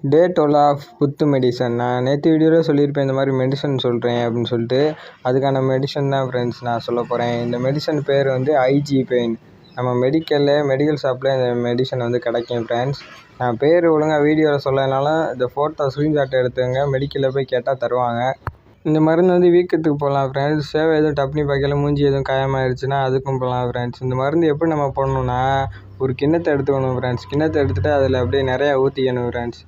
டே 12 of புத்து medicine. நான் நேற்று வீடியோவில் சொல்லியிருப்பேன் இந்த மாதிரி மெடிசன் சொல்கிறேன் அப்படின்னு சொல்லிட்டு. அதுக்கான மெடிசன் தான் ஃப்ரெண்ட்ஸ் நான் சொல்ல போகிறேன். இந்த மெடிசன் பேர் வந்து ஐஜி பெயின். நம்ம மெடிக்கல் ஷாப்பில் இந்த மெடிசன் வந்து கிடைக்கும் ஃப்ரெண்ட்ஸ். நான் பேர் ஒழுங்காக வீடியோவில் சொல்லனாலும் இந்த ஃபோட்டோ ஸ்க்ரீன்ஷாட் எடுத்துங்க, மெடிக்கலில் போய் கேட்டால் தருவாங்க. இந்த மருந்து வந்து வீக்கத்துக்கு போடலாம் ஃப்ரெண்ட்ஸ். சேவை எதுவும் டப்னி பாக்கையில் மூஞ்சி எதுவும் காயமாகிடுச்சுன்னா அதுக்கும் போடலாம் ஃப்ரெண்ட்ஸ். இந்த மருந்து எப்படி நம்ம போடணுன்னா, ஒரு கிண்ணத்தை எடுத்துக்கணும் ஃப்ரெண்ட்ஸ். கிண்ணத்தை எடுத்துகிட்டு அதில் அப்படியே நிறையா ஊற்றிக்கணும் ஃப்ரெண்ட்ஸ்.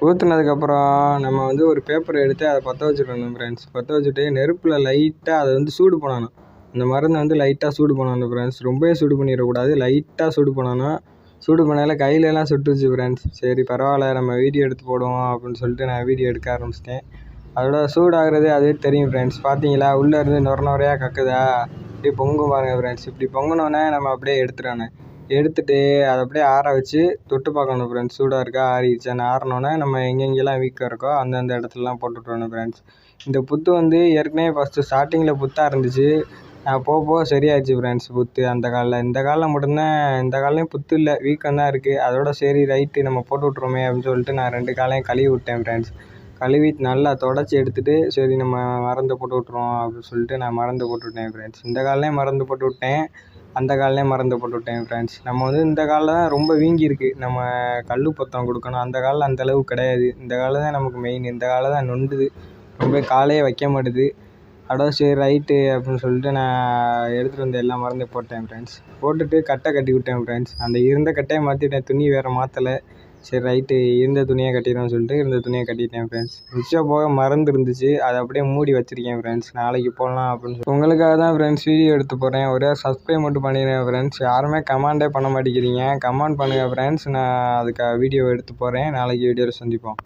ஊற்றுனதுக்கப்புறம் நம்ம வந்து ஒரு பேப்பரை எடுத்து அதை பற்ற வச்சுக்கணும் ஃப்ரெண்ட்ஸ். பற்ற வச்சுட்டு நெருப்பில் லைட்டாக அதை வந்து சூடு பண்ணணும். அந்த மருந்தை வந்து லைட்டாக சூடு பண்ணணும் ஃப்ரெண்ட்ஸ். ரொம்பவே சூடு பண்ணிடக்கூடாது, லைட்டாக சூடு பண்ணணும். சூடு பண்ணால கையிலலாம் சுட்டுச்சு ஃப்ரெண்ட்ஸ். சரி பரவாயில்ல, நம்ம வீடியோ எடுத்து போடுவோம் அப்படின்னு சொல்லிட்டு நான் வீடியோ எடுக்க ஆரம்பிச்சிட்டேன். அதோட சூடாகிறது அதுவே தெரியும் ஃப்ரெண்ட்ஸ். பார்த்தீங்களா, உள்ளே இருந்து நுரையாக கக்குதா, இப்படி பொங்கும் பாருங்கள் ஃப்ரெண்ட்ஸ். இப்படி பொங்கினோன்னே நம்ம அப்படியே எடுத்துடணும். எடுத்துகிட்டு அதை அப்படியே ஆற வச்சு தொட்டு பார்க்கணும் ஃப்ரெண்ட்ஸ். சூடாக இருக்கா, ஆறிடுச்சான்னு. ஆறினோன்னே நம்ம எங்கெங்கெல்லாம் வீக்கம் இருக்கோ அந்தந்த இடத்துலலாம் போட்டுவிட்டணும் ஃப்ரெண்ட்ஸ். இந்த புத்து வந்து ஏற்கனவே ஃபஸ்ட்டு ஸ்டார்டிங்கில் புத்தாக இருந்துச்சு. போக போக சரியாயிடுச்சு ஃப்ரெண்ட்ஸ் புத்து. அந்த காலில் இந்த காலில் மட்டும்தான், இந்த கால்லையும் புத்து இல்லை, வீக்கம் தான் இருக்குது. அதோட சரி ரைட்டு நம்ம போட்டு விட்ருவோமே அப்படின்னு சொல்லிட்டு நான் 2 காலையும் கழுவி விட்டேன் ஃப்ரெண்ட்ஸ். கழுவி நல்லா தொடச்சி எடுத்துகிட்டு சரி நம்ம மருந்து போட்டு விட்ருவோம் அப்படின்னு சொல்லிட்டு நான் மருந்து போட்டு விட்டேன் ஃப்ரெண்ட்ஸ். இந்த கால்லையும் மருந்து போட்டு விட்டேன், அந்த கால்லையும் மருந்து போட்டு விட்டேன் ஃப்ரெண்ட்ஸ். நம்ம வந்து இந்த காலில் தான் ரொம்ப வீங்கியிருக்கு, நம்ம கல் பொத்தம் கொடுக்கணும். அந்த காலில் அந்தளவு கிடையாது. இந்த காலில் தான் நமக்கு மெயின். இந்த காலில் தான் நொண்டுது, ரொம்ப காலையே வைக்க மாட்டுது. அதோட சரி ரைட்டு அப்படின்னு சொல்லிட்டு நான் எடுத்துகிட்டு வந்து எல்லா மருந்தையும் போட்டேன் ஃப்ரெண்ட்ஸ். போட்டுட்டு கட்டை கட்டி விட்டேன் ஃப்ரெண்ட்ஸ். அந்த இருந்த கட்டையை மாற்றிட்டேன், துணி வேறு மாற்றலை. சரி ரைட்டு, இருந்த துணியை கட்டிடுவோம்னு சொல்லிட்டு இருந்த துணியை கட்டிட்டேன் ஃப்ரெண்ட்ஸ். மிச்சம் போக மருந்து இருந்துச்சு, அதை அப்படியே மூடி வச்சுருக்கேன் ஃப்ரெண்ட்ஸ். நாளைக்கு போடலாம் அப்படின்னு சொல்லி உங்களுக்காக தான் ஃப்ரெண்ட்ஸ் வீடியோ எடுத்து போகிறேன். ஒரே சப்ஸ்கிரைப் மட்டும் பண்ணிடுறேன் ஃப்ரெண்ட்ஸ். யாருமே கமெண்டே பண்ண மாட்டேங்கிறீங்க. கமெண்ட் பண்ணுங்கள் ஃப்ரெண்ட்ஸ். நான் அதுக்காக வீடியோ எடுத்து போகிறேன். நாளைக்கு வீடியோவில் சந்திப்போம்.